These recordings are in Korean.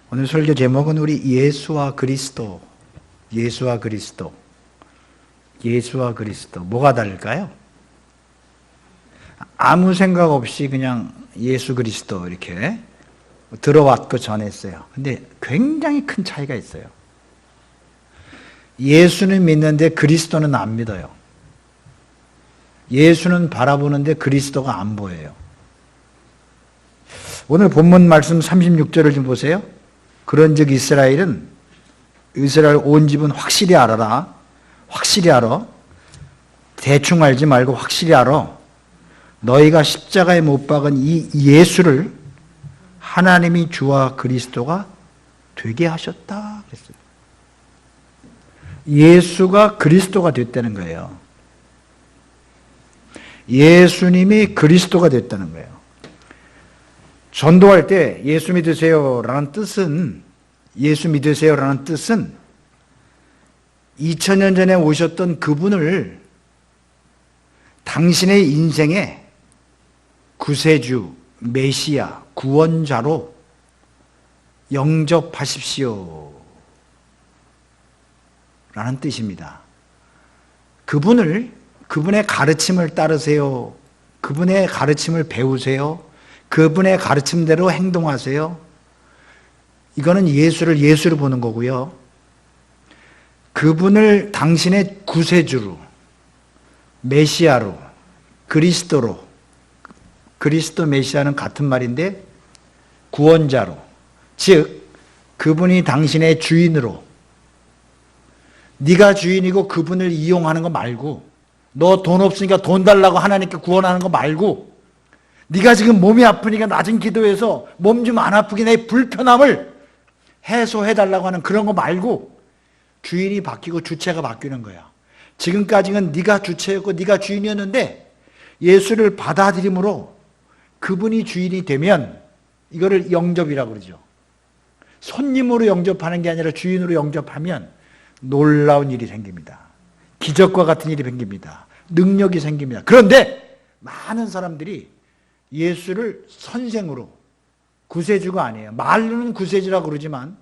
오늘 설교 제목은 우리 예수와 그리스도, 예수와 그리스도, 예수와 그리스도. 뭐가 다를까요? 아무 생각 없이 그냥 예수 그리스도 이렇게 들어왔고 전했어요. 근데 굉장히 큰 차이가 있어요. 예수는 믿는데 그리스도는 안 믿어요. 예수는 바라보는데 그리스도가 안 보여요. 오늘 본문 말씀 36절을 좀 보세요. 그런즉 이스라엘 온 집은 확실히 알아라. 확실히 알아. 대충 알지 말고 확실히 알아. 너희가 십자가에 못 박은 이 예수를 하나님이 주와 그리스도가 되게 하셨다 그랬어요. 예수가 그리스도가 됐다는 거예요. 예수님이 그리스도가 됐다는 거예요. 전도할 때 예수 믿으세요라는 뜻은 2000년 전에 오셨던 그분을 당신의 인생의 구세주, 메시아, 구원자로 영접하십시오 라는 뜻입니다. 그분의 가르침을 따르세요. 그분의 가르침을 배우세요. 그분의 가르침대로 행동하세요. 이거는 예수를 보는 거고요. 그분을 당신의 구세주로, 메시아로, 그리스도로, 그리스도 메시아는 같은 말인데 구원자로, 즉 그분이 당신의 주인으로, 네가 주인이고 그분을 이용하는 거 말고, 너 돈 없으니까 돈 달라고 하나님께 구원하는 거 말고, 네가 지금 몸이 아프니까 낮은 기도해서 몸 좀 안 아프게 내 불편함을 해소해달라고 하는 그런 거 말고 주인이 바뀌고 주체가 바뀌는 거야. 지금까지는 네가 주체였고 네가 주인이었는데 예수를 받아들임으로 그분이 주인이 되면 이거를 영접이라고 그러죠. 손님으로 영접하는 게 아니라 주인으로 영접하면 놀라운 일이 생깁니다. 기적과 같은 일이 생깁니다. 능력이 생깁니다. 그런데 많은 사람들이 예수를 선생으로, 구세주가 아니에요. 말로는 구세주라고 그러지만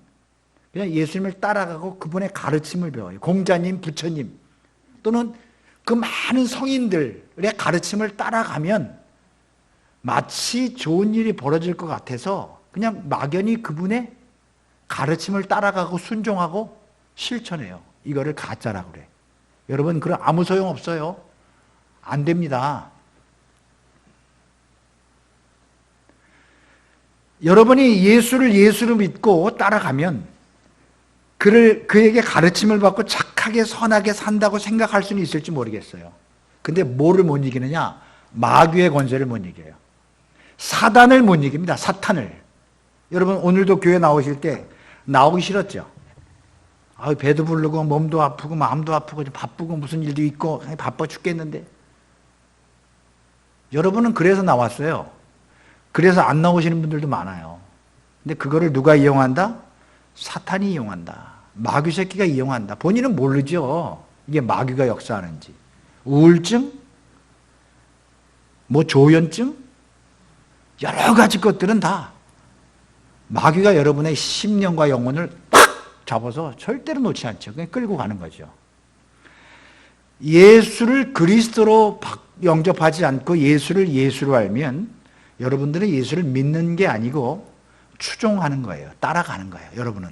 그냥 예수님을 따라가고 그분의 가르침을 배워요. 공자님, 부처님 또는 그 많은 성인들의 가르침을 따라가면 마치 좋은 일이 벌어질 것 같아서 그냥 막연히 그분의 가르침을 따라가고 순종하고 실천해요. 이거를 가짜라고 그래. 여러분, 그럼 아무 소용 없어요. 안 됩니다. 여러분이 예수를 믿고 따라가면 그에게 가르침을 받고 착하게 선하게 산다고 생각할 수는 있을지 모르겠어요. 근데 뭐를 못 이기느냐? 마귀의 권세를 못 이겨요. 사단을 못 이깁니다. 사탄을. 여러분 오늘도 교회 나오실 때 나오기 싫었죠? 배도 부르고 몸도 아프고 마음도 아프고 바쁘고 무슨 일도 있고 바빠 죽겠는데. 여러분은 그래서 나왔어요. 그래서 안 나오시는 분들도 많아요. 근데 그거를 누가 이용한다? 사탄이 이용한다. 마귀 새끼가 이용한다. 본인은 모르죠. 이게 마귀가 역사하는지. 우울증? 조현증? 여러 가지 것들은 다 마귀가 여러분의 심령과 영혼을 팍 잡아서 절대로 놓지 않죠. 그냥 끌고 가는 거죠. 예수를 그리스도로 영접하지 않고 예수를 예수로 알면 여러분들은 예수를 믿는 게 아니고 추종하는 거예요. 따라가는 거예요. 여러분은.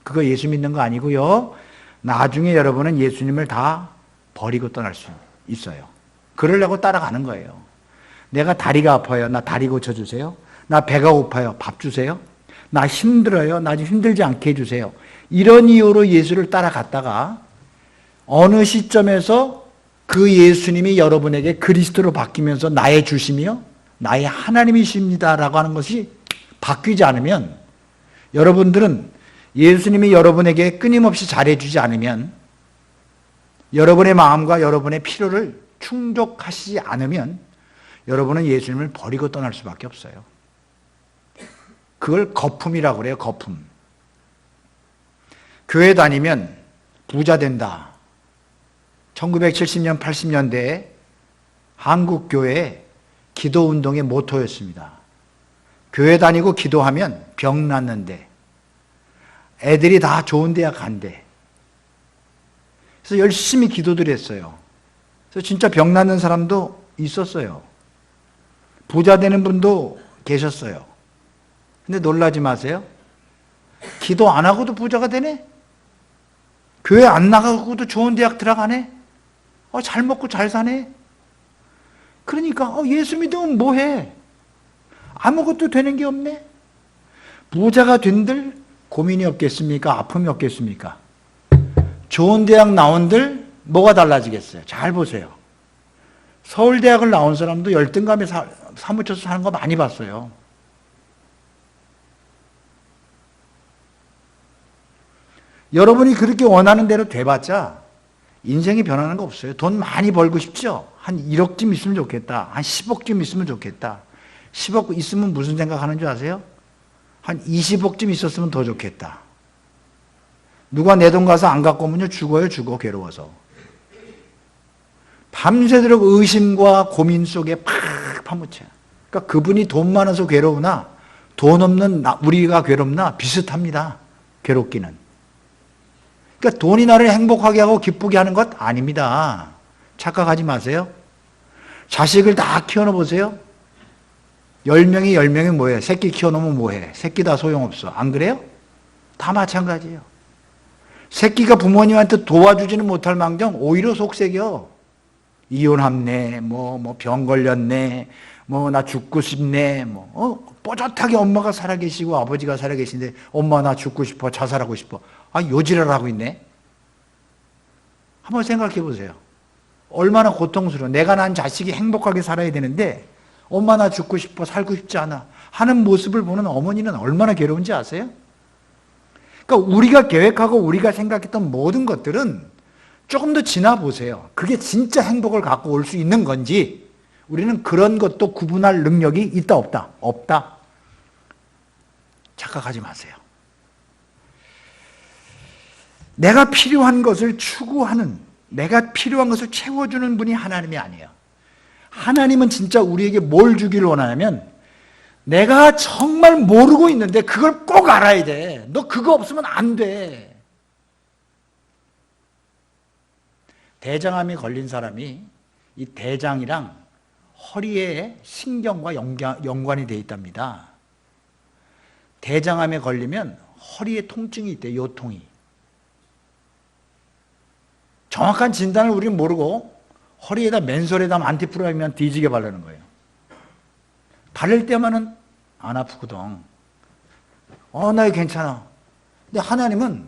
그거 예수 믿는 거 아니고요. 나중에 여러분은 예수님을 다 버리고 떠날 수 있어요. 그러려고 따라가는 거예요. 내가 다리가 아파요. 나 다리 고쳐주세요. 나 배가 고파요. 밥 주세요. 나 힘들어요. 나 좀 힘들지 않게 해주세요. 이런 이유로 예수를 따라갔다가 어느 시점에서 그 예수님이 여러분에게 그리스도로 바뀌면서 나의 주심이요 나의 하나님이십니다라고 하는 것이 바뀌지 않으면 여러분들은 예수님이 여러분에게 끊임없이 잘해주지 않으면 여러분의 마음과 여러분의 필요를 충족하시지 않으면 여러분은 예수님을 버리고 떠날 수밖에 없어요. 그걸 거품이라고 그래요. 거품. 교회 다니면 부자 된다. 1970년 80년대에 한국교회에 기도운동의 모토였습니다. 교회 다니고 기도하면 병 낫는데 애들이 다 좋은 대학 간대. 그래서 열심히 기도를 했어요. 그래서 진짜 병 낫는 사람도 있었어요. 부자 되는 분도 계셨어요. 근데 놀라지 마세요. 기도 안 하고도 부자가 되네? 교회 안 나가고도 좋은 대학 들어가네? 잘 먹고 잘 사네? 그러니까 예수 믿으면 뭐해? 아무것도 되는 게 없네? 부자가 된들 고민이 없겠습니까? 아픔이 없겠습니까? 좋은 대학 나온들 뭐가 달라지겠어요? 잘 보세요. 서울대학을 나온 사람도 열등감에 사무쳐서 사는 거 많이 봤어요. 여러분이 그렇게 원하는 대로 돼봤자 인생이 변하는 거 없어요. 돈 많이 벌고 싶죠? 한 1억쯤 있으면 좋겠다. 한 10억쯤 있으면 좋겠다. 10억 있으면 무슨 생각하는 줄 아세요? 한 20억쯤 있었으면 더 좋겠다. 누가 내 돈 가서 안 갖고 오면요 죽어요. 죽어 괴로워서. 밤새도록 의심과 고민 속에 팍 파묻혀요. 그러니까 그분이 돈 많아서 괴로우나 돈 없는 우리가 괴롭나 비슷합니다. 괴롭기는. 그러니까 돈이 나를 행복하게 하고 기쁘게 하는 것 아닙니다. 착각하지 마세요. 자식을 다 키워놓으세요. 10명이 10명이 뭐해? 새끼 키워놓으면 뭐해? 새끼 다 소용없어. 안 그래요? 다 마찬가지예요. 새끼가 부모님한테 도와주지는 못할 망정 오히려 속색여. 이혼했네, 병 걸렸네, 나 죽고 싶네, 뽀젓하게 엄마가 살아계시고 아버지가 살아계신데 엄마 나 죽고 싶어, 자살하고 싶어. 요지랄 하고 있네. 한번 생각해 보세요. 얼마나 고통스러워. 내가 낳은 자식이 행복하게 살아야 되는데 엄마 나 죽고 싶어, 살고 싶지 않아 하는 모습을 보는 어머니는 얼마나 괴로운지 아세요? 그러니까 우리가 계획하고 우리가 생각했던 모든 것들은 조금 더 지나보세요. 그게 진짜 행복을 갖고 올 수 있는 건지 우리는 그런 것도 구분할 능력이 있다 없다? 없다. 착각하지 마세요. 내가 필요한 것을 추구하는, 내가 필요한 것을 채워주는 분이 하나님이 아니에요. 하나님은 진짜 우리에게 뭘 주기를 원하냐면 내가 정말 모르고 있는데 그걸 꼭 알아야 돼. 너 그거 없으면 안 돼. 대장암이 걸린 사람이 이 대장이랑 허리에 신경과 연관이 되어 있답니다. 대장암에 걸리면 허리에 통증이 있대요. 요통이. 정확한 진단을 우리는 모르고 허리에다 맨솔에다 안티프라미만 뒤지게 바르는 거예요. 바를 때만은 안 아프거든. 나 괜찮아. 근데 하나님은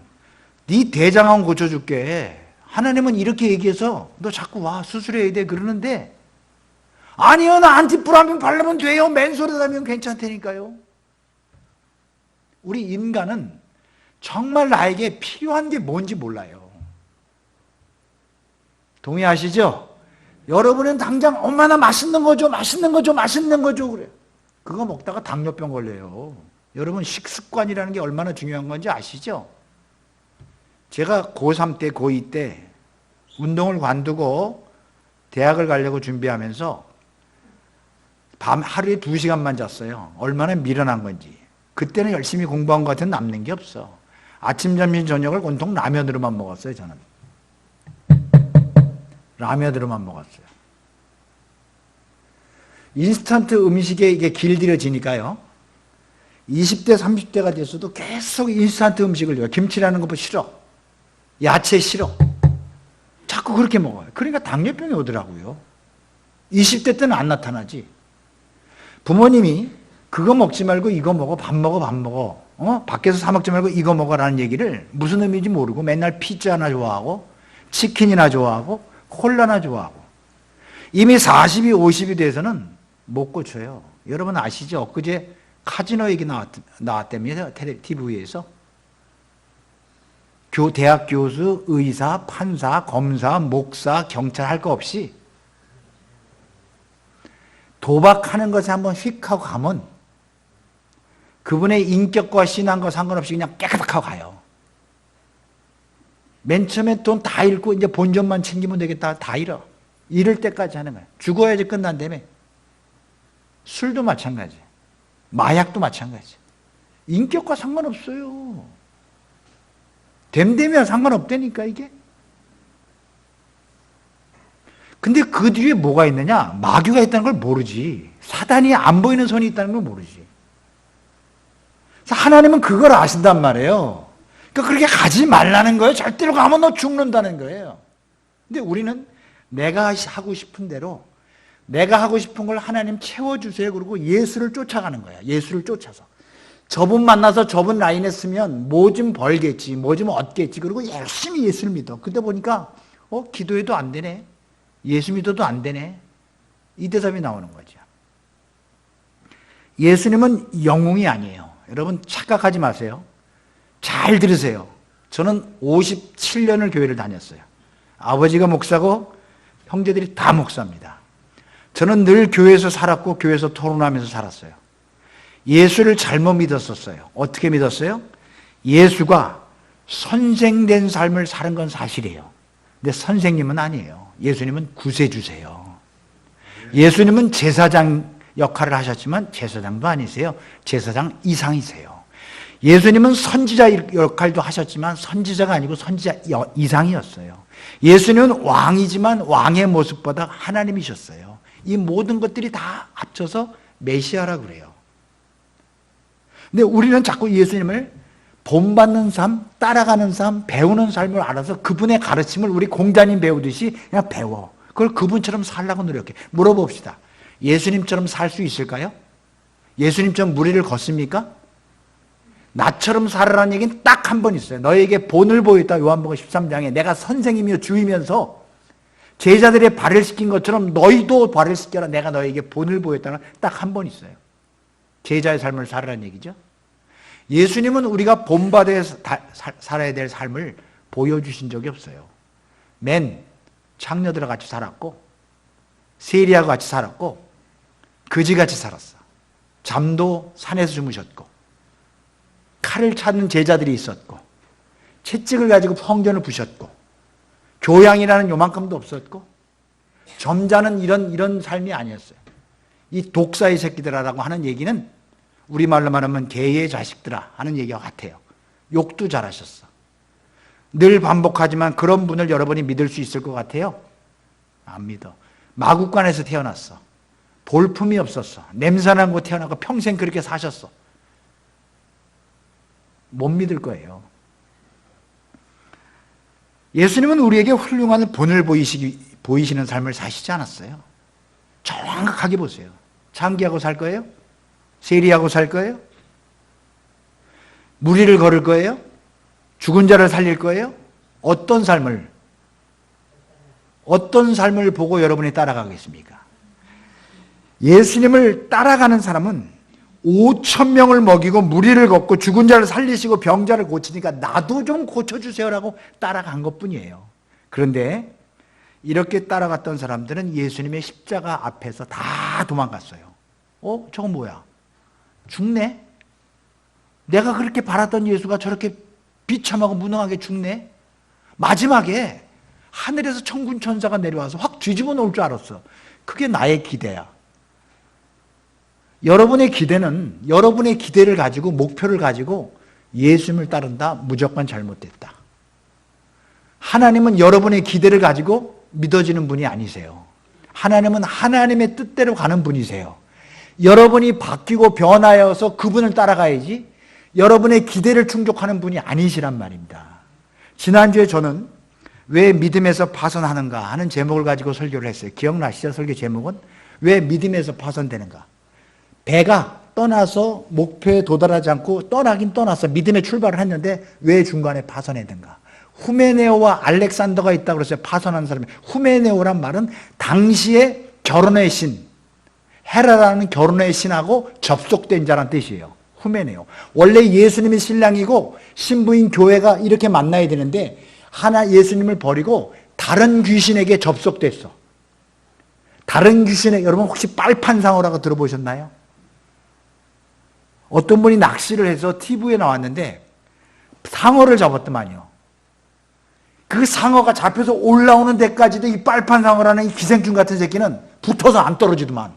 네 대장암 고쳐줄게. 하나님은 이렇게 얘기해서 너 자꾸 와 수술해야 돼 그러는데 아니요 나 안티프라민 바르면 돼요. 맨솔에다 하면 괜찮다니까요. 우리 인간은 정말 나에게 필요한 게 뭔지 몰라요. 동의하시죠? 여러분은 당장 엄마나 맛있는 거 줘, 맛있는 거 줘, 맛있는 거 줘 그래요. 그거 먹다가 당뇨병 걸려요. 여러분 식습관이라는 게 얼마나 중요한 건지 아시죠? 제가 고3 때, 고2 때 운동을 관두고 대학을 가려고 준비하면서 밤 하루에 2시간만 잤어요. 얼마나 미련한 건지. 그때는 열심히 공부한 것 같은 남는 게 없어. 아침, 점심, 저녁을 온통 라면으로만 먹었어요, 저는. 라면으로만 먹었어요. 인스턴트 음식에 이게 길들여지니까요. 20대, 30대가 됐어도 계속 인스턴트 음식을 줘요. 김치라는 거 싫어. 야채 싫어. 자꾸 그렇게 먹어요. 그러니까 당뇨병이 오더라고요. 20대 때는 안 나타나지. 부모님이 그거 먹지 말고 이거 먹어, 밥 먹어, 밥 먹어. 밖에서 사 먹지 말고 이거 먹어라는 얘기를 무슨 의미인지 모르고 맨날 피자나 좋아하고 치킨이나 좋아하고 콜라나 좋아하고 이미 40이 50이 돼서는 못 고쳐요. 여러분 아시죠? 엊그제 카지노 얘기 나왔다면서 TV에서 대학 교수, 의사, 판사, 검사, 목사, 경찰 할 거 없이 도박하는 것에 한번 휙 하고 가면 그분의 인격과 신앙과 상관없이 그냥 깨끗하고 가요. 맨 처음에 돈 다 잃고 이제 본전만 챙기면 되겠다. 다 잃어. 잃을 때까지 하는 거야. 죽어야지 끝난다며. 술도 마찬가지. 마약도 마찬가지. 인격과 상관없어요. 됨되면 상관없다니까 이게. 근데 그 뒤에 뭐가 있느냐? 마귀가 있다는 걸 모르지. 사단이 안 보이는 손이 있다는 걸 모르지. 그래서 하나님은 그걸 아신단 말이에요. 그러니까 그렇게 가지 말라는 거예요. 절대로 가면 너 죽는다는 거예요. 근데 우리는 내가 하고 싶은 대로 내가 하고 싶은 걸 하나님 채워주세요. 그러고 예수를 쫓아가는 거야. 예수를 쫓아서. 저분 만나서 저분 라인에 쓰면 뭐 좀 벌겠지, 뭐 좀 얻겠지. 그리고 열심히 예수를 믿어. 그때 보니까 기도해도 안 되네. 예수 믿어도 안 되네. 이 대답이 나오는 거죠. 예수님은 영웅이 아니에요. 여러분 착각하지 마세요. 잘 들으세요. 저는 57년을 교회를 다녔어요. 아버지가 목사고 형제들이 다 목사입니다. 저는 늘 교회에서 살았고 교회에서 토론하면서 살았어요. 예수를 잘못 믿었었어요. 어떻게 믿었어요? 예수가 선생된 삶을 사는 건 사실이에요. 근데 선생님은 아니에요. 예수님은 구세주세요. 예수님은 제사장 역할을 하셨지만 제사장도 아니세요. 제사장 이상이세요. 예수님은 선지자 역할도 하셨지만 선지자가 아니고 선지자 이상이었어요. 예수님은 왕이지만 왕의 모습보다 하나님이셨어요. 이 모든 것들이 다 합쳐서 메시아라고 그래요. 근데 우리는 자꾸 예수님을 본받는 삶, 따라가는 삶, 배우는 삶을 알아서 그분의 가르침을 우리 공자님 배우듯이 그냥 배워. 그걸 그분처럼 살라고 노력해. 물어봅시다. 예수님처럼 살 수 있을까요? 예수님처럼 무리를 걷습니까? 나처럼 살아라는 얘기는 딱 한 번 있어요. 너에게 본을 보였다. 요한복음 13장에 내가 선생이며 주이면서 제자들의 발을 씻긴 것처럼 너희도 발을 씻겨라. 내가 너에게 본을 보였다는 딱 한 번 있어요. 제자의 삶을 살아라는 얘기죠. 예수님은 우리가 본받아 살아야 될 삶을 보여주신 적이 없어요. 맨 창녀들과 같이 살았고 세리하고 같이 살았고 거지같이 살았어. 잠도 산에서 주무셨고 칼을 찾는 제자들이 있었고 채찍을 가지고 성전을 부셨고 교양이라는 요만큼도 없었고 점잖은 이런 삶이 아니었어요. 이 독사의 새끼들아라고 하는 얘기는 우리말로 말하면 개의 자식들아 하는 얘기와 같아요. 욕도 잘하셨어. 늘 반복하지만 그런 분을 여러분이 믿을 수 있을 것 같아요? 안 믿어. 마구간에서 태어났어. 볼품이 없었어. 냄새나는 곳 태어나고 평생 그렇게 사셨어. 못 믿을 거예요. 예수님은 우리에게 훌륭한 본을 보이시는 삶을 사시지 않았어요. 정확하게 보세요. 장기하고 살 거예요? 세리하고 살 거예요? 무리를 걸을 거예요? 죽은 자를 살릴 거예요? 어떤 삶을 보고 여러분이 따라가겠습니까? 예수님을 따라가는 사람은 5,000명을 먹이고 무리를 걷고 죽은 자를 살리시고 병자를 고치니까 나도 좀 고쳐주세요라고 따라간 것뿐이에요. 그런데 이렇게 따라갔던 사람들은 예수님의 십자가 앞에서 다 도망갔어요. 저건 뭐야? 죽네? 내가 그렇게 바랐던 예수가 저렇게 비참하고 무능하게 죽네? 마지막에 하늘에서 천군 천사가 내려와서 확 뒤집어 놓을 줄 알았어. 그게 나의 기대야. 여러분의 기대는 여러분의 기대를 가지고 목표를 가지고 예수님을 따른다? 무조건 잘못됐다. 하나님은 여러분의 기대를 가지고 믿어지는 분이 아니세요. 하나님은 하나님의 뜻대로 가는 분이세요. 여러분이 바뀌고 변하여서 그분을 따라가야지 여러분의 기대를 충족하는 분이 아니시란 말입니다. 지난주에 저는 왜 믿음에서 파선하는가 하는 제목을 가지고 설교를 했어요. 기억나시죠? 설교 제목은 왜 믿음에서 파선되는가. 배가 떠나서 목표에 도달하지 않고 떠나긴 떠났어. 믿음의 출발을 했는데 왜 중간에 파선했는가. 후메네오와 알렉산더가 있다고 그랬어요. 파선한 사람이. 후메네오란 말은 당시의 결혼의 신, 헤라라는 결혼의 신하고 접속된 자란 뜻이에요. 후메네오. 원래 예수님이 신랑이고 신부인 교회가 이렇게 만나야 되는데 하나 예수님을 버리고 다른 귀신에게 접속됐어. 다른 귀신에 여러분 혹시 빨판상어라고 들어보셨나요? 어떤 분이 낚시를 해서 TV에 나왔는데 상어를 잡았더만요. 그 상어가 잡혀서 올라오는 데까지도 이 빨판상어라는 이 기생충 같은 새끼는 붙어서 안 떨어지더만.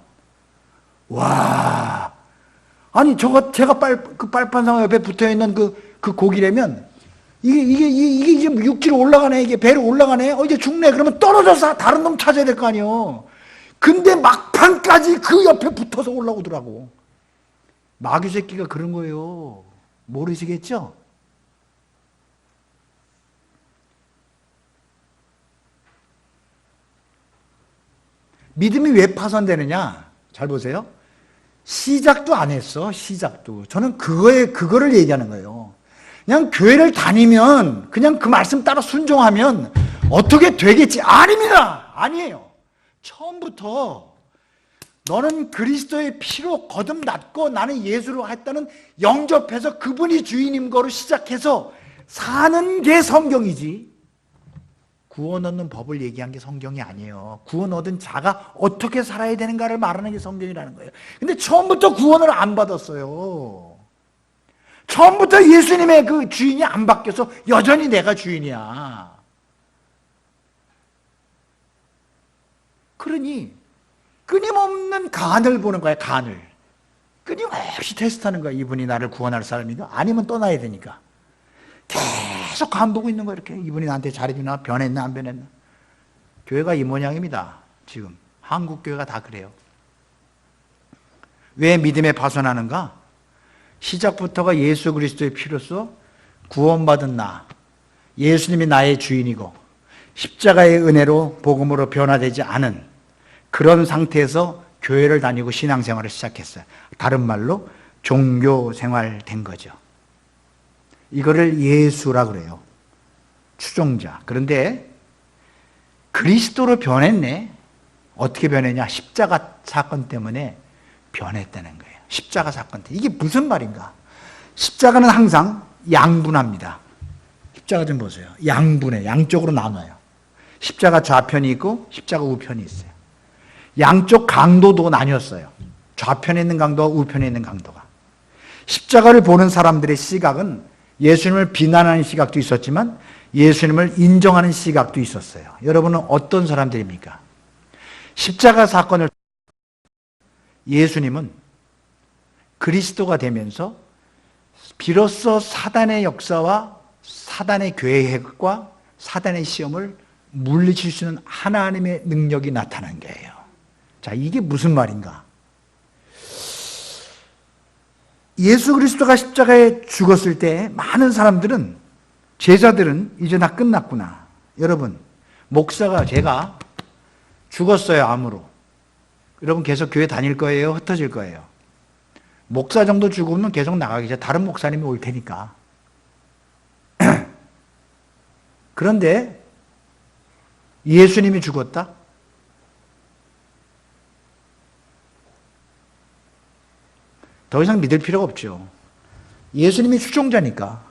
와, 아니 제가 그 빨판상어 옆에 붙어있는 그 고기라면 이게 이제 육지로 올라가네. 이게 배로 올라가네. 이제 죽네. 그러면 떨어져서 다른 놈 찾아야 될 거 아니에요. 근데 막판까지 그 옆에 붙어서 올라오더라고. 마귀 새끼가 그런 거예요. 모르시겠죠? 믿음이 왜 파손되느냐? 잘 보세요. 시작도 안 했어. 시작도. 저는 그거를 얘기하는 거예요. 그냥 교회를 다니면 그냥 그 말씀 따라 순종하면 어떻게 되겠지? 아닙니다. 아니에요. 처음부터 너는 그리스도의 피로 거듭났고 나는 예수로 했다는 영접해서 그분이 주인인 거로 시작해서 사는 게 성경이지. 구원 얻는 법을 얘기한 게 성경이 아니에요. 구원 얻은 자가 어떻게 살아야 되는가를 말하는 게 성경이라는 거예요. 근데 처음부터 구원을 안 받았어요. 처음부터 예수님의 그 주인이 안 바뀌어서 여전히 내가 주인이야. 그러니 끊임없는 간을 보는 거야. 간을. 끊임없이 테스트하는 거야. 이분이 나를 구원할 사람인가? 아니면 떠나야 되니까. 계속 간 보고 있는 거야. 이렇게. 이분이 나한테 잘해주나? 변했나? 안 변했나? 교회가 이 모양입니다. 지금 한국 교회가 다 그래요. 왜 믿음에 파손하는가? 시작부터가 예수 그리스도의 피로써 구원받은 나, 예수님이 나의 주인이고 십자가의 은혜로 복음으로 변화되지 않은 그런 상태에서 교회를 다니고 신앙생활을 시작했어요. 다른 말로 종교생활 된 거죠. 이거를 예수라 그래요. 추종자. 그런데 그리스도로 변했네. 어떻게 변했냐? 십자가 사건 때문에 변했다는 거예요. 십자가 사건 때문에. 이게 무슨 말인가? 십자가는 항상 양분합니다. 십자가 좀 보세요. 양분해. 양쪽으로 나눠요. 십자가 좌편이 있고 십자가 우편이 있어요. 양쪽 강도도 나뉘었어요. 좌편에 있는 강도와 우편에 있는 강도가. 십자가를 보는 사람들의 시각은 예수님을 비난하는 시각도 있었지만 예수님을 인정하는 시각도 있었어요. 여러분은 어떤 사람들입니까? 십자가 사건을 예수님은 그리스도가 되면서 비로소 사단의 역사와 사단의 계획과 사단의 시험을 물리칠 수 있는 하나님의 능력이 나타난 거예요. 자, 이게 무슨 말인가? 예수 그리스도가 십자가에 죽었을 때 많은 사람들은, 제자들은 이제 다 끝났구나. 여러분, 목사가 제가 죽었어요, 암으로. 여러분 계속 교회 다닐 거예요? 흩어질 거예요? 목사 정도 죽으면 계속 나가겠죠. 다른 목사님이 올 테니까. 그런데 예수님이 죽었다? 더 이상 믿을 필요가 없죠. 예수님이 추종자니까.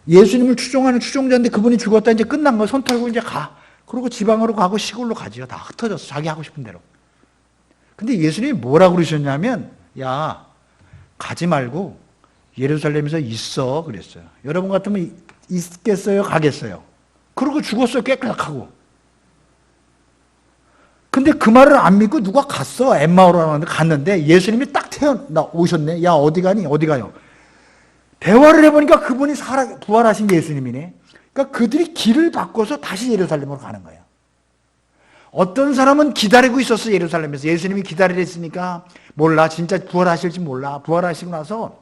예수님을 추종하는 추종자인데 그분이 죽었다, 이제 끝난 거, 손 털고 이제 가. 그리고 지방으로 가고 시골로 가지요. 다 흩어졌어. 자기 하고 싶은 대로. 근데 예수님이 뭐라고 그러셨냐면, 야, 가지 말고 예루살렘에서 있어. 그랬어요. 여러분 같으면 있겠어요? 가겠어요? 그러고 죽었어요. 깨끗하고. 근데 그 말을 안 믿고 누가 갔어. 엠마오라는 데 갔는데 예수님이 딱 오셨네. 야, 어디 가니? 어디 가요? 대화를 해보니까 그분이 부활하신 예수님이네. 그러니까 그들이 길을 바꿔서 다시 예루살렘으로 가는 거예요. 어떤 사람은 기다리고 있었어. 예루살렘에서. 예수님이 기다리려 했으니까 몰라. 진짜 부활하실지 몰라. 부활하시고 나서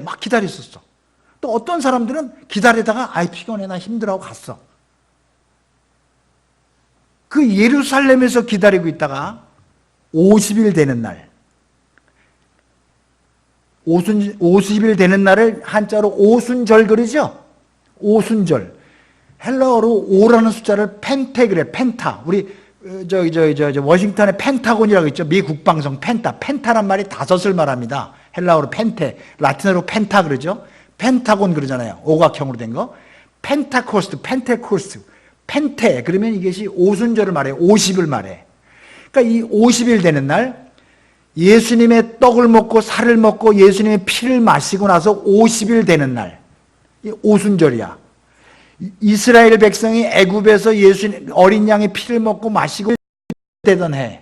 막 기다렸었어. 또 어떤 사람들은 기다리다가 아이 피곤해 나 힘들어하고 갔어. 그 예루살렘에서 기다리고 있다가 50일 되는 날, 50일 되는 날을 한자로 오순절 그러죠? 오순절. 헬라어로 5라는 숫자를 펜테 그래. 펜타. 우리 워싱턴의 펜타곤이라고 있죠. 미 국방성 펜타란 말이 5을 말합니다. 헬라어로 펜테, 라틴어로 펜타 그러죠. 펜타곤 그러잖아요. 오각형으로 된 거. 펜테코스트. 펜테. 그러면 이것이 오순절을 말해요. 50을 말해. 그러니까 이 50일 되는 날 예수님의 떡을 먹고 살을 먹고 예수님의 피를 마시고 나서 50일 되는 날. 이 오순절이야. 이스라엘 백성이 애굽에서 예수님 어린 양의 피를 먹고 마시고 되던 해.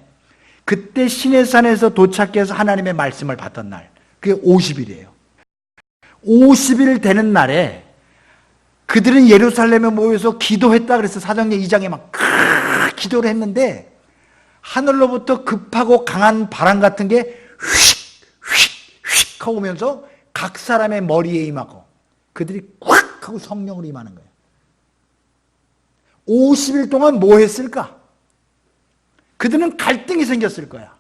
그때 시내산에서 도착해서 하나님의 말씀을 받던 날. 그게 50일이에요. 50일 되는 날에 그들은 예루살렘에 모여서 기도했다 그래서 사도행전 2장에 막 기도를 했는데 하늘로부터 급하고 강한 바람 같은 게 휙휙휙 하고 오면서 각 사람의 머리에 임하고 그들이 콱 하고 성령으로 임하는 거예요. 50일 동안 뭐 했을까? 그들은 갈등이 생겼을 거야.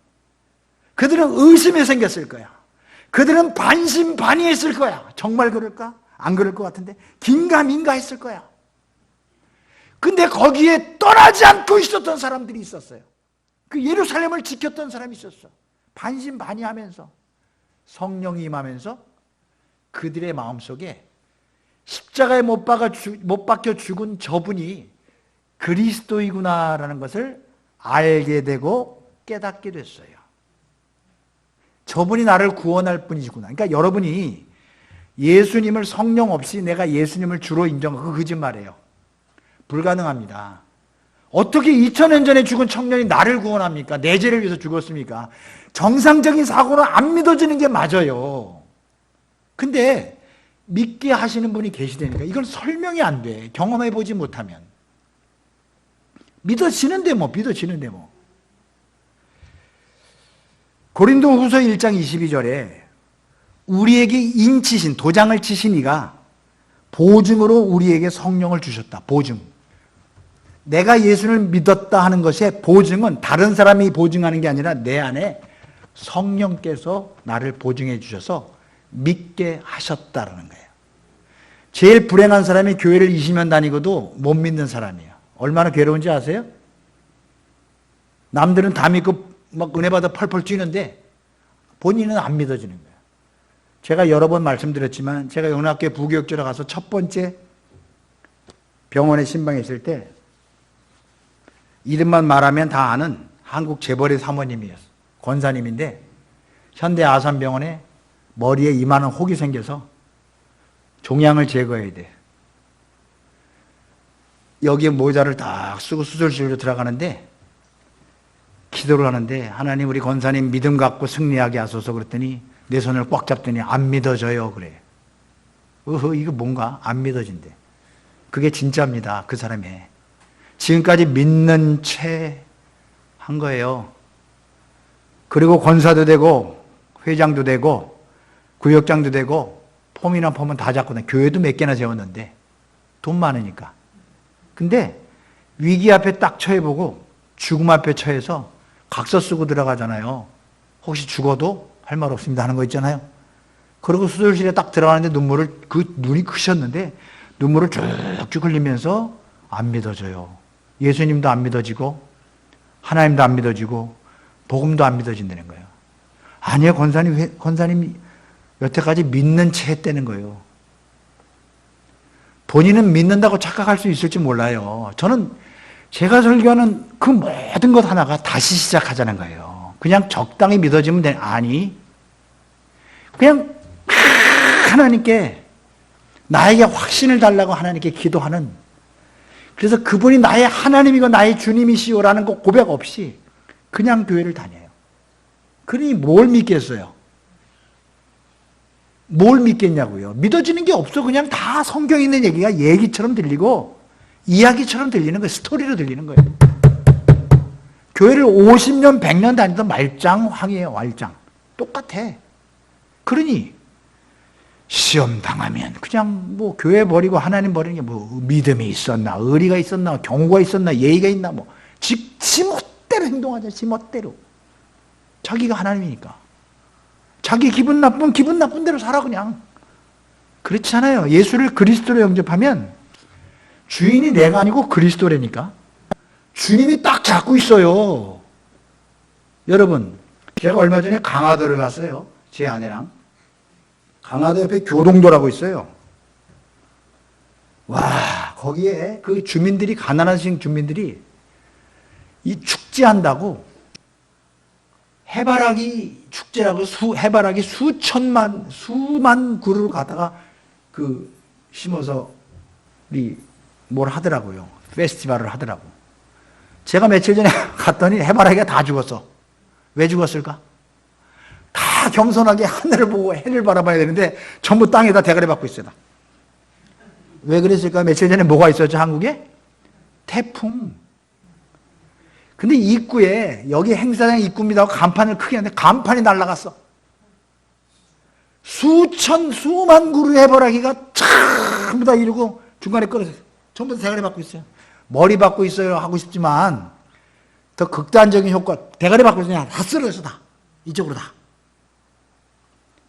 그들은 의심이 생겼을 거야. 그들은 반신반의했을 거야. 정말 그럴까? 안 그럴 것 같은데 긴가민가 했을 거야. 근데 거기에 떠나지 않고 있었던 사람들이 있었어요. 그 예루살렘을 지켰던 사람이 있었어. 반신반의하면서 성령이 임하면서 그들의 마음속에 십자가에 못 박혀 죽은 저분이 그리스도이구나라는 것을 알게 되고 깨닫게 됐어요. 저분이 나를 구원할 분이시구나. 그러니까 여러분이 예수님을 성령 없이 내가 예수님을 주로 인정하고 그거 거짓말이에요. 불가능합니다. 어떻게 2000년 전에 죽은 청년이 나를 구원합니까? 내 죄를 위해서 죽었습니까? 정상적인 사고는 안 믿어지는 게 맞아요. 근데 믿게 하시는 분이 계시다니까 이건 설명이 안 돼. 경험해보지 못하면. 믿어지는데 뭐. 고린도후서 1장 22절에 우리에게 인치신 도장을 치신 이가 보증으로 우리에게 성령을 주셨다. 보증. 내가 예수를 믿었다 하는 것의 보증은 다른 사람이 보증하는 게 아니라 내 안에 성령께서 나를 보증해 주셔서 믿게 하셨다라는 거예요. 제일 불행한 사람이 교회를 20년 다니고도 못 믿는 사람이에요. 얼마나 괴로운지 아세요? 남들은 다 믿고 막 은혜 받아 펄펄 뛰는데 본인은 안 믿어지는 거예요. 제가 여러 번 말씀드렸지만 제가 영락교회 부교육자로 가서 첫 번째 병원에 신방했을 때 이름만 말하면 다 아는 한국 재벌의 사모님이었어요. 권사님인데 현대 아산병원에 머리에 이만한 혹이 생겨서 종양을 제거해야 돼. 여기에 모자를 딱 쓰고 수술실로 들어가는데 기도를 하는데 하나님 우리 권사님 믿음 갖고 승리하게 하소서 그랬더니 내 손을 꽉 잡더니 안 믿어져요 그래. 이거 뭔가 안 믿어진대. 그게 진짜입니다. 그 사람이. 지금까지 믿는 채 한 거예요. 그리고 권사도 되고 회장도 되고 구역장도 되고 폼이나 폼은 다 잡고 교회도 몇 개나 세웠는데 돈 많으니까. 근데 위기 앞에 딱 처해보고 죽음 앞에 처해서 각서 쓰고 들어가잖아요. 혹시 죽어도 할 말 없습니다 하는 거 있잖아요. 그리고 수술실에 딱 들어가는데 눈이 크셨는데 눈물을 쭉쭉 흘리면서 안 믿어져요. 예수님도 안 믿어지고 하나님도 안 믿어지고 복음도 안 믿어진다는 거예요. 아니요, 권사님이 여태까지 믿는 채 했다는 거예요. 본인은 믿는다고 착각할 수 있을지 몰라요. 저는 제가 설교하는 그 모든 것 하나가 다시 시작하자는 거예요. 그냥 적당히 믿어지면 돼. 아니, 그냥 하나님께 나에게 확신을 달라고 하나님께 기도하는, 그래서 그분이 나의 하나님이고 나의 주님이시오라는 거 고백 없이 그냥 교회를 다녀요. 그러니 뭘 믿겠어요? 뭘 믿겠냐고요? 믿어지는 게 없어. 그냥 다 성경에 있는 얘기가 얘기처럼 들리고 이야기처럼 들리는 거예요. 스토리로 들리는 거예요. 교회를 50년, 100년 다니던 말짱황이에요. 말짱. 똑같아. 그러니 시험 당하면 그냥 뭐 교회 버리고 하나님 버리는 게 뭐 믿음이 있었나, 의리가 있었나, 경고가 있었나, 예의가 있나, 뭐 지 멋대로 행동하자. 지 멋대로. 자기가 하나님이니까. 자기 기분 나쁜 대로 살아 그냥. 그렇잖아요. 예수를 그리스도로 영접하면 주인이 내가 아니고 그리스도라니까. 주님이 딱 잡고 있어요. 여러분, 제가 얼마 전에 강화도를 갔어요. 제 아내랑. 강화도 옆에 교동도라고 있어요. 와, 거기에 그 주민들이, 가난하신 주민들이 이 축제한다고 해바라기 축제라고 해바라기 수만 그루를 갖다가 심어서 뭘 하더라고요. 페스티벌을 하더라고. 제가 며칠 전에 갔더니 해바라기가 다 죽었어. 왜 죽었을까? 다 다 겸손하게 하늘을 보고 해를 바라봐야 되는데 전부 땅에다 대가리 받고 있어요. 왜 그랬을까? 며칠 전에 뭐가 있었죠, 한국에? 태풍. 근데 입구에, 여기 행사장 입구입니다 하고 간판을 크게 하는데 간판이 날아갔어. 수만 그루의 해바라기가 전부 다 이루고 중간에 끊어졌어요. 전부 다 대가리 받고 있어요. 머리 받고 있어요 하고 싶지만 더 극단적인 효과, 대가리 받고 있으면 다 쓰러져서 다 이쪽으로 다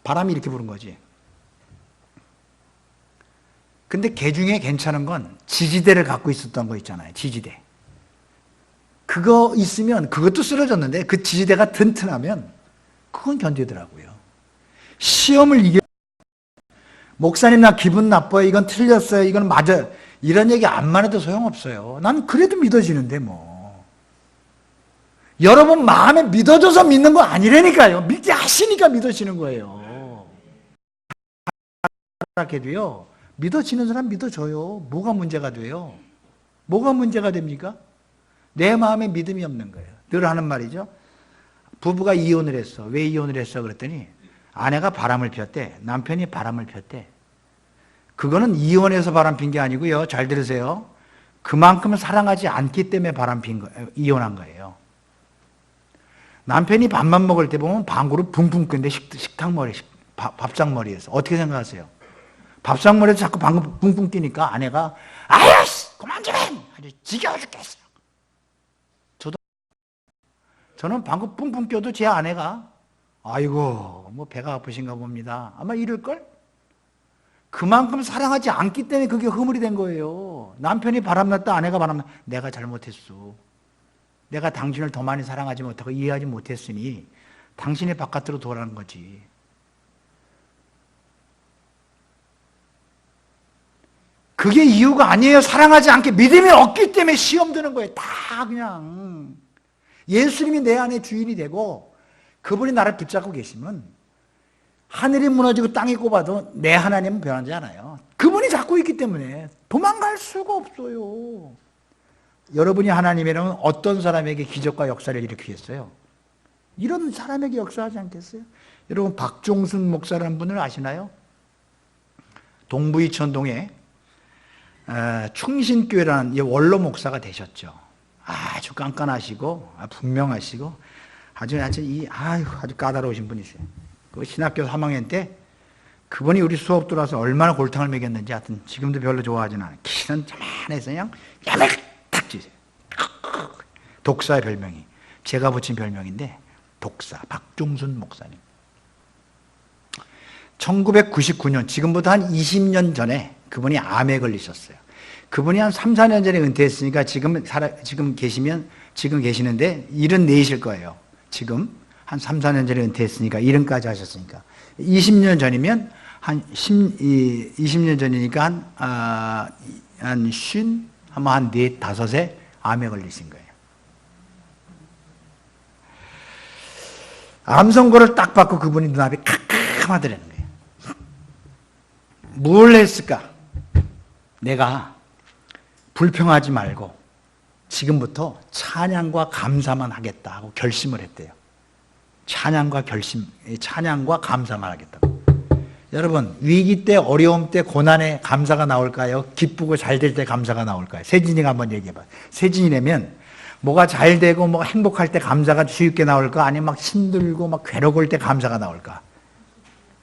바람이 이렇게 부는 거지. 근데 개 중에 괜찮은 건 지지대를 갖고 있었던 거 있잖아요. 지지대. 그거 있으면 그것도 쓰러졌는데 그 지지대가 튼튼하면 그건 견디더라고요. 시험을 이겨. 목사님 나 기분 나빠요. 이건 틀렸어요. 이건 맞아요. 이런 얘기 안만 해도 소용없어요. 난 그래도 믿어지는데 뭐. 여러분 마음에 믿어줘서 믿는 거 아니라니까요. 믿게 하시니까 믿어지는 거예요. 도요 믿어지는 사람 믿어줘요. 뭐가 문제가 돼요? 뭐가 문제가 됩니까? 내 마음에 믿음이 없는 거예요. 늘 하는 말이죠. 부부가 이혼을 했어. 왜 이혼을 했어? 그랬더니 아내가 바람을 피웠대. 남편이 바람을 피웠대. 그거는 이혼해서 바람 핀 게 아니고요. 잘 들으세요. 그만큼 사랑하지 않기 때문에 이혼한 거예요. 남편이 밥만 먹을 때 보면 방구를 붕붕 끓는데 밥상머리에서. 어떻게 생각하세요? 밥상머리에서 자꾸 방구 붕붕 뛰니까 아내가 아유씨 그만 좀 해! 아주 지겨워 죽겠어. 저는 방구 뿡뿡 껴도 제 아내가 아이고 뭐 배가 아프신가 봅니다. 아마 이럴걸? 그만큼 사랑하지 않기 때문에 그게 허물이 된 거예요. 남편이 바람났다 아내가 바람났다. 내가 잘못했어. 내가 당신을 더 많이 사랑하지 못하고 이해하지 못했으니 당신이 바깥으로 돌아가는 거지. 그게 이유가 아니에요. 사랑하지 않게 믿음이 없기 때문에 시험 드는 거예요. 다 그냥. 예수님이 내 안에 주인이 되고 그분이 나를 붙잡고 계시면 하늘이 무너지고 땅이 꼽아도 내 하나님은 변하지 않아요. 그분이 잡고 있기 때문에 도망갈 수가 없어요. 여러분이 하나님이라면 어떤 사람에게 기적과 역사를 일으키겠어요? 이런 사람에게 역사하지 않겠어요? 여러분 박종순 목사라는 분을 아시나요? 동부 이천동에 충신교회라는 원로 목사가 되셨죠. 아주 깐깐하시고 분명하시고 아주 까다로우신 분이세요. 그 신학교 3학년 때 그분이 우리 수업 들어와서 얼마나 골탕을 먹였는지 하여튼 지금도 별로 좋아하지는 않아요. 키는 자만해서 그냥 야물딱 찌세요. 독사의 별명이 제가 붙인 별명인데 독사 박종순 목사님. 1999년 지금부터 한 20년 전에 그분이 암에 걸리셨어요. 그분이 한 3, 4년 전에 은퇴했으니까 지금 계시는데 74이실 거예요. 지금 한 3, 4년 전에 은퇴했으니까 70까지 하셨으니까 20년 전이면 한 20년 전이니까 한 4, 5에 암에 걸리신 거예요. 암 선고를 딱 받고 그분이 눈앞이 캄캄하더라는 거예요. 뭘 했을까? 내가 불평하지 말고 지금부터 찬양과 감사만 하겠다 하고 결심을 했대요. 찬양과 감사만 하겠다고. 여러분 위기 때 어려움 때 고난에 감사가 나올까요? 기쁘고 잘 될 때 감사가 나올까요? 세진이가 한번 얘기해봐. 세진이라면 뭐가 잘 되고 뭐 행복할 때 감사가 주입게 나올까? 아니면 막 힘들고 막 괴로울 때 감사가 나올까?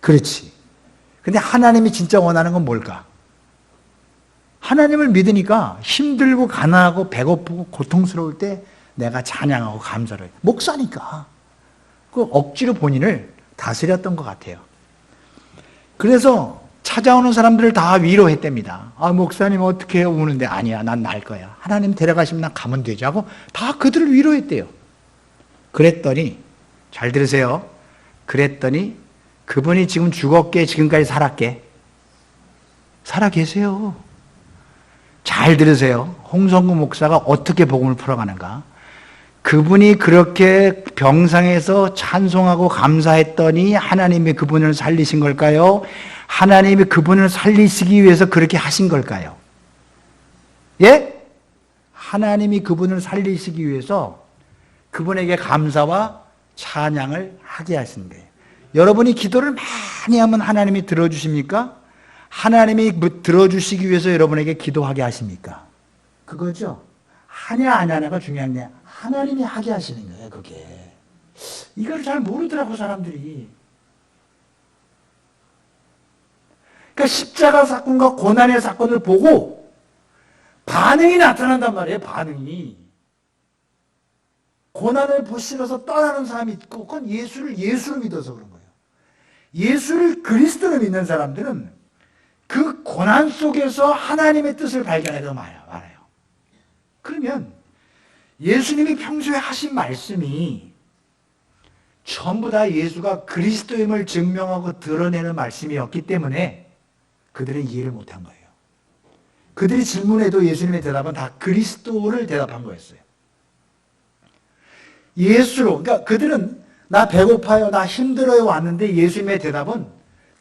그렇지. 근데 하나님이 진짜 원하는 건 뭘까? 하나님을 믿으니까 힘들고 가난하고 배고프고 고통스러울 때 내가 찬양하고 감사를 해요. 목사니까. 그 억지로 본인을 다스렸던 것 같아요. 그래서 찾아오는 사람들을 다 위로했답니다. 아, 목사님 어떻게 해요? 우는데 아니야, 난 날 거야. 하나님 데려가시면 난 가면 되지 하고 다 그들을 위로했대요. 그랬더니 잘 들으세요. 그랬더니 그분이 지금 죽었게 지금까지 살아 계세요. 잘 들으세요. 홍성구 목사가 어떻게 복음을 풀어가는가. 그분이 그렇게 병상에서 찬송하고 감사했더니 하나님이 그분을 살리신 걸까요? 하나님이 그분을 살리시기 위해서 그렇게 하신 걸까요? 예? 하나님이 그분을 살리시기 위해서 그분에게 감사와 찬양을 하게 하신 거예요. 여러분이 기도를 많이 하면 하나님이 들어주십니까? 하나님이 들어주시기 위해서 여러분에게 기도하게 하십니까? 그거죠. 하냐 안 하냐가 중요한 게 하나님이 하게 하시는 거예요. 그게. 이걸 잘 모르더라고 사람들이. 그러니까 십자가 사건과 고난의 사건을 보고 반응이 나타난단 말이에요. 반응이. 고난을 싫어서 떠나는 사람이 있고 그건 예수를 예수로 믿어서 그런 거예요. 예수를 그리스도로 믿는 사람들은 그 고난 속에서 하나님의 뜻을 발견하게 말아요. 그러면 예수님이 평소에 하신 말씀이 전부 다 예수가 그리스도임을 증명하고 드러내는 말씀이었기 때문에 그들은 이해를 못한 거예요. 그들이 질문해도 예수님의 대답은 다 그리스도를 대답한 거였어요. 예수로, 그러니까 그들은 나 배고파요, 나 힘들어요 왔는데 예수님의 대답은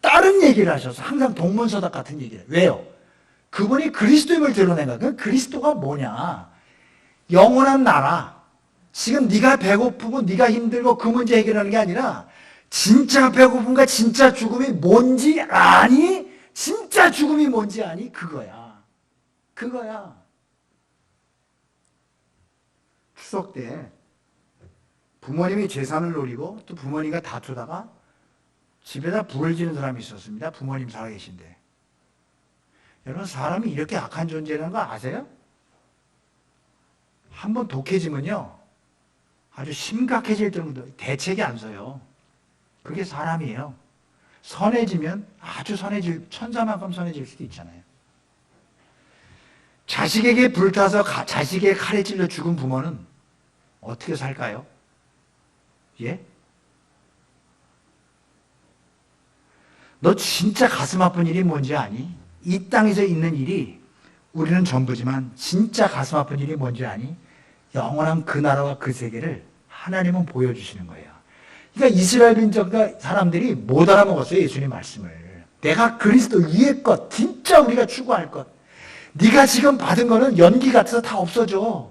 다른 얘기를 하셔서 항상 동문서답 같은 얘기를 해요. 왜요? 그분이 그리스도임을 드러낸 거야. 그 그리스도가 뭐냐? 영원한 나라. 지금 네가 배고프고 네가 힘들고 그 문제 해결하는 게 아니라 진짜 배고픔과 진짜 죽음이 뭔지 아니? 진짜 죽음이 뭔지 아니? 그거야. 그거야. 추석 때 부모님이 재산을 노리고 또 부모님과 다투다가 집에다 불을 지는 사람이 있었습니다. 부모님 살아계신데. 여러분 사람이 이렇게 악한 존재라는 거 아세요? 한번 독해지면요. 아주 심각해질 정도 대책이 안 서요. 그게 사람이에요. 선해지면 아주 선해질 천사만큼 선해질 수도 있잖아요. 자식에게 불타서 자식의 칼에 찔려 죽은 부모는 어떻게 살까요? 예? 너 진짜 가슴 아픈 일이 뭔지 아니? 이 땅에서 있는 일이 우리는 전부지만 진짜 가슴 아픈 일이 뭔지 아니? 영원한 그 나라와 그 세계를 하나님은 보여주시는 거예요. 그러니까 이스라엘 민족과 사람들이 못 알아먹었어요. 예수님 말씀을. 내가 그리스도 위의 것, 진짜 우리가 추구할 것. 네가 지금 받은 거는 연기 같아서 다 없어져.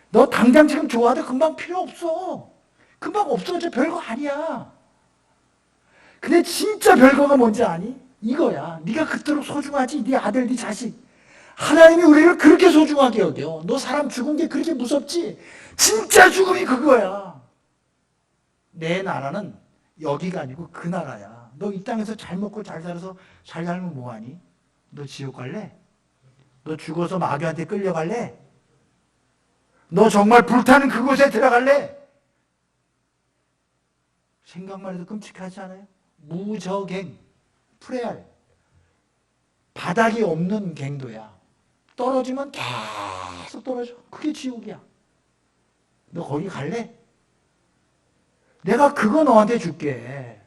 너 당장 지금 좋아도 금방 필요 없어. 금방 없어져. 별거 아니야. 근데 진짜 별거가 뭔지 아니? 이거야. 네가 그토록 소중하지. 네 아들, 네 자식. 하나님이 우리를 그렇게 소중하게 여겨. 너 사람 죽은 게 그렇게 무섭지? 진짜 죽음이 그거야. 내 나라는 여기가 아니고 그 나라야. 너 이 땅에서 잘 먹고 잘 살아서 잘 살면 뭐하니? 너 지옥 갈래? 너 죽어서 마귀한테 끌려갈래? 너 정말 불타는 그곳에 들어갈래? 생각만 해도 끔찍하지 않아요? 무저갱, 프레알. 바닥이 없는 갱도야. 떨어지면 계속 떨어져. 그게 지옥이야. 너 거기 갈래? 내가 그거 너한테 줄게.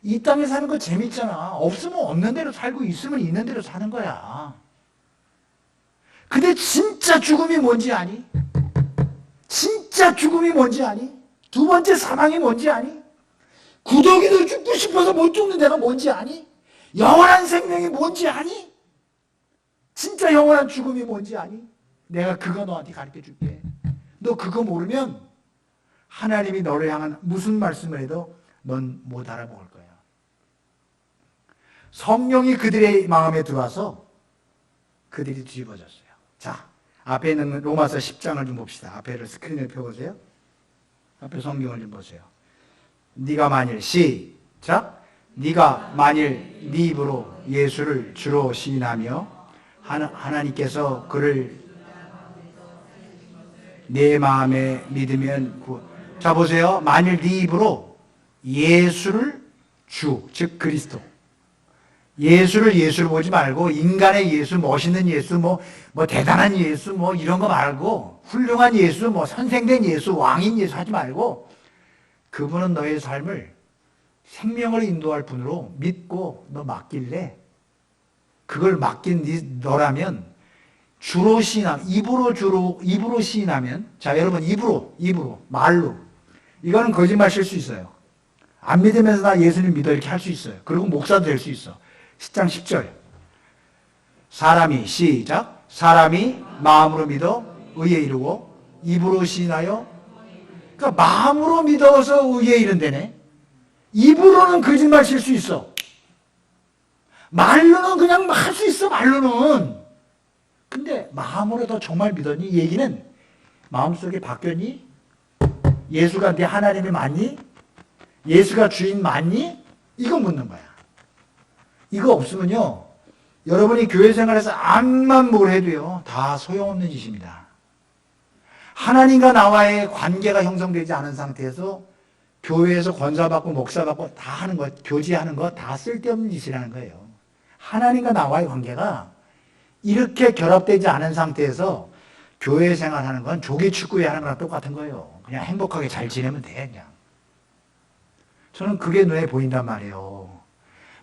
이 땅에 사는 거 재밌잖아. 없으면 없는 대로 살고 있으면 있는 대로 사는 거야. 근데 진짜 죽음이 뭔지 아니? 진짜 죽음이 뭔지 아니? 두 번째 사망이 뭔지 아니? 구더기도 죽고 싶어서 못 죽는 데가 뭔지 아니? 영원한 생명이 뭔지 아니? 진짜 영원한 죽음이 뭔지 아니? 내가 그거 너한테 가르쳐 줄게. 너 그거 모르면 하나님이 너를 향한 무슨 말씀을 해도 넌 못 알아먹을 거야. 성령이 그들의 마음에 들어와서 그들이 뒤집어졌어요. 자, 앞에 있는 로마서 10장을 좀 봅시다. 앞에를 스크린에 펴보세요. 앞에 성경을 좀 보세요. 네가 만일 시작. 네가 만일 네 입으로 예수를 주로 시인하며 하나님께서 그를 내 마음에 믿으면 자 보세요. 만일 네 입으로 예수를 주, 즉 그리스도. 예수를 예수로 보지 말고 인간의 예수, 멋있는 예수, 뭐 대단한 예수, 뭐 이런 거 말고 훌륭한 예수, 뭐 선생된 예수, 왕인 예수 하지 말고 그분은 너의 삶을 생명을 인도할 분으로 믿고 너 맡길래 그걸 맡긴 너라면 주로 시인하면 입으로 시인하면 자 여러분 입으로 말로 이거는 거짓말 칠 수 있어요. 안 믿으면서 나 예수님 믿어 이렇게 할 수 있어요. 그리고 목사도 될 수 있어. 10장 10절 사람이 시작 사람이 마음으로 믿어 의에 이르고 입으로 시인하여 그러니까 마음으로 믿어서 의에 이른다네. 입으로는 거짓말 칠 수 있어. 말로는 그냥 할 수 있어, 말로는. 근데 마음으로 더 정말 믿었니? 이 얘기는 마음속에 바뀌었니? 예수가 네 하나님이 맞니? 예수가 주인 맞니? 이거 묻는 거야. 이거 없으면요, 여러분이 교회 생활에서 암만 뭘 해도요, 다 소용없는 짓입니다. 하나님과 나와의 관계가 형성되지 않은 상태에서 교회에서 권사받고 목사받고 다 하는 것, 교제하는 것 다 쓸데없는 짓이라는 거예요. 하나님과 나와의 관계가 이렇게 결합되지 않은 상태에서 교회 생활하는 건 조기 축구회 하는 거랑 똑같은 거예요. 그냥 행복하게 잘 지내면 돼, 그냥. 저는 그게 눈에 보인단 말이에요.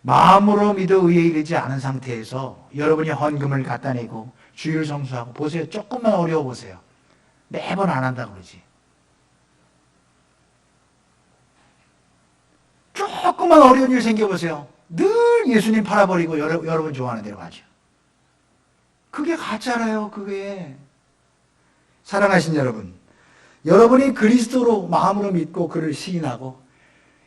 마음으로 믿어 의에 이르지 않은 상태에서 여러분이 헌금을 갖다 내고 주일 성수하고 보세요. 조금만 어려워 보세요. 매번 안 한다고 그러지. 조금만 어려운 일 생겨보세요. 늘 예수님 팔아버리고 여러분 좋아하는 대로 가죠. 그게 가짜라요, 그게. 사랑하신 여러분, 여러분이 그리스도로 마음으로 믿고 그를 시인하고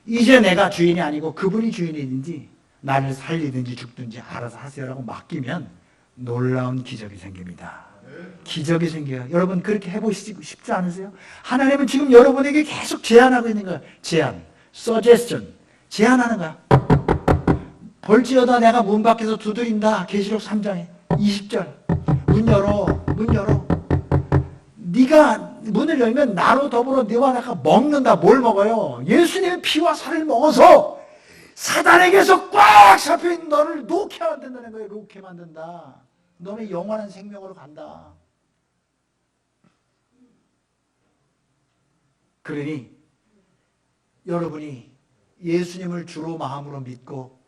이제 내가 주인이 아니고 그분이 주인이든지 나를 살리든지 죽든지 알아서 하세요라고 맡기면 놀라운 기적이 생깁니다. 기적이 생겨요. 여러분 그렇게 해보시고 싶지 않으세요? 하나님은 지금 여러분에게 계속 제안하고 있는 거예요. 제안, suggestion, 제안하는 거야. 볼지어다 내가 문 밖에서 두드린다. 계시록 3장에 20절. 문 열어, 문 열어. 네가 문을 열면 나로 더불어 네와 내가 먹는다. 뭘 먹어요? 예수님의 피와 살을 먹어서 사단에게서 꽉 잡혀있는 너를 놓게 만든다는 거예요. 놓게 만든다. 너는 영원한 생명으로 간다. 그러니 여러분이 예수님을 주로 마음으로 믿고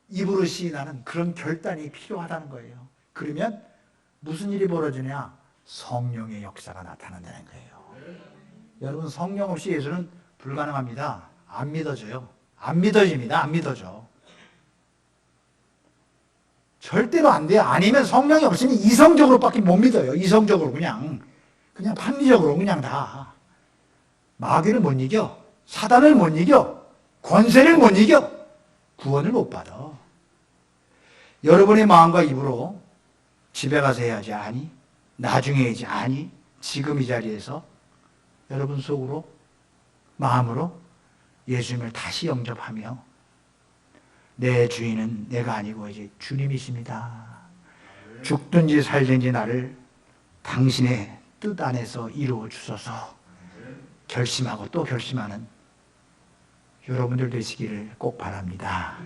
입으로 시인하는 그런 결단이 필요하다는 거예요. 그러면 무슨 일이 벌어지냐? 성령의 역사가 나타난다는 거예요. 여러분 성령 없이 예수는 불가능합니다. 안 믿어져요. 안 믿어집니다. 안 믿어져. 절대로 안 돼요. 아니면 성령이 없으니 이성적으로밖에 못 믿어요. 이성적으로 그냥 판리적으로 그냥 다. 마귀를 못 이겨. 사단을 못 이겨. 권세를 못 이겨. 구원을 못 받아. 여러분의 마음과 입으로 집에 가서 해야지. 아니. 나중에 해야지. 아니. 지금 이 자리에서 여러분 속으로 마음으로 예수님을 다시 영접하며 내 주인은 내가 아니고 이제 주님이십니다. 죽든지 살든지 나를 당신의 뜻 안에서 이루어 주소서 결심하고 또 결심하는 여러분들 되시기를 꼭 바랍니다.